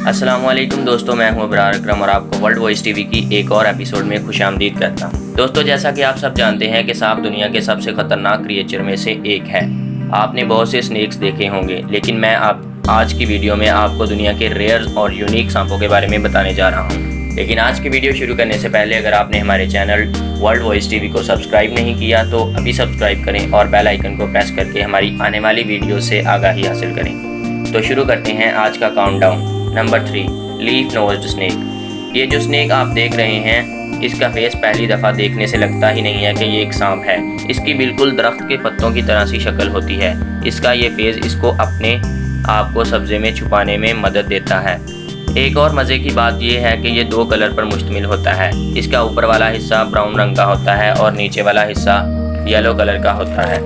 अस्सलाम वालेकुम दोस्तों, मैं हूं अबरार अकरम और आपको वर्ल्ड वॉइस टीवी की एक और एपिसोड में खुशामदीद करता हूं। दोस्तों, जैसा कि आप सब जानते हैं कि सांप दुनिया के सबसे ख़तरनाक क्रिएचर में से एक है। आपने बहुत से स्नेक्स देखे होंगे, लेकिन मैं आज की वीडियो में आपको दुनिया के रेयर और यूनिक सांपों के बारे में बताने जा रहा हूँ। लेकिन आज की वीडियो शुरू करने से पहले अगर आपने हमारे चैनल वर्ल्ड वॉइस टीवी को सब्सक्राइब नहीं किया तो अभी सब्सक्राइब करें और बेल आइकन को प्रेस करके हमारी आने वाली वीडियो से आगाही हासिल करें। तो शुरू करते हैं आज का countdown. Number 3, leaf nosed snake. ये जो स्नेक आप देख रहे हैं, इसका फेस पहली दफ़ा देखने से लगता ही नहीं है कि ये एक सांप है। इसकी बिल्कुल दरख्त के पत्तों की तरह सी शक्ल होती है। इसका ये फेस इसको अपने आप को सब्ज़े में छुपाने में मदद देता है। एक और मज़े की बात यह है कि ये 2 कलर पर मुश्तमिल होता है। इसका ऊपर वाला हिस्सा ब्राउन रंग का होता है और नीचे वाला हिस्सा येलो कलर का होता है।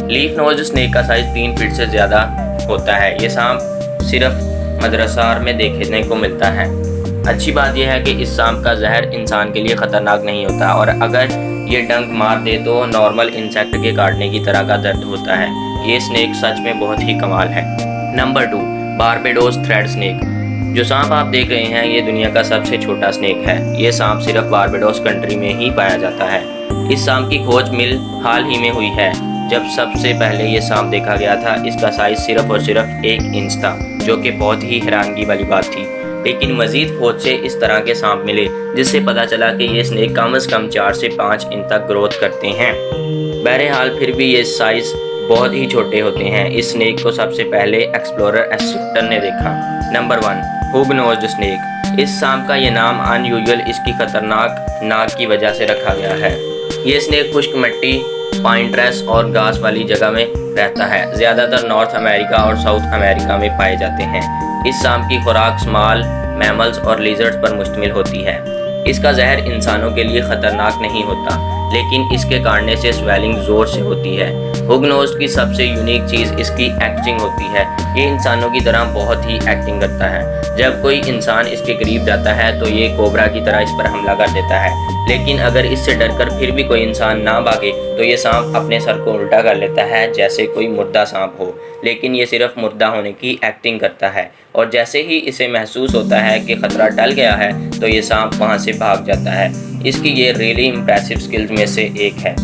लीफ नोज्ड स्नेक का साइज़ 3 फीट से ज़्यादा होता है। ये सांप सिर्फ मदरसार में देखने को मिलता है। अच्छी बात यह है कि इस सांप का जहर इंसान के लिए ख़तरनाक नहीं होता और अगर ये डंक मार दे तो नॉर्मल इंसेक्ट के काटने की तरह का दर्द होता है। ये स्नेक सच में बहुत ही कमाल है। Number 2, Barbados thread snake. जो सांप आप देख रहे हैं, ये दुनिया का सबसे छोटा स्नेक है। ये सांप सिर्फ बारबेडोस कंट्री में ही पाया जाता है। इस सांप की खोज हाल ही में हुई है। जब सबसे पहले ये सांप देखा गया था, इसका साइज़ सिर्फ और सिर्फ 1 इंच था, जो कि बहुत ही हैरानगी वाली बात थी। लेकिन मज़ीद खोज से इस तरह के सांप मिले, जिससे पता चला कि ये स्नेक कम से कम 4 से 5 इंच तक ग्रोथ करते हैं। बहरहाल फिर भी ये साइज़ बहुत ही छोटे होते हैं। इस स्नेक को सबसे पहले एक्सप्लोरर एस्ट्रिक्टन ने देखा। Number 1, hook nosed snake. इस सांप का ये नाम अनयूजुअल इसकी खतरनाक नाक की वजह से रखा गया है। ये स्नेक खुश्क मिट्टी, पाइन ट्रेस और घास वाली जगह में रहता है। ज़्यादातर नॉर्थ अमेरिका और साउथ अमेरिका में पाए जाते हैं। इस सांप की खुराक स्मॉल मैमल्स और लिजर्ड्स पर मुश्तमिल होती है। इसका जहर इंसानों के लिए ख़तरनाक नहीं होता, लेकिन इसके काटने से स्वेलिंग ज़ोर से होती है। हुग नोज्ड की सबसे यूनिक चीज़ इसकी एक्टिंग होती है। ये इंसानों की तरह बहुत ही एक्टिंग करता है। जब कोई इंसान इसके करीब जाता है तो ये कोबरा की तरह इस पर हमला कर देता है। लेकिन अगर इससे डरकर फिर भी कोई इंसान ना भागे तो ये सांप अपने सर को उल्टा कर लेता है, जैसे कोई मुर्दा सांप हो। लेकिन ये सिर्फ मुर्दा होने की एक्टिंग करता है और जैसे ही इसे महसूस होता है कि ख़तरा टल गया है तो ये सांप वहाँ से भाग जाता है। इसकी ये रियली इम्प्रेसिव स्किल्स में से एक है।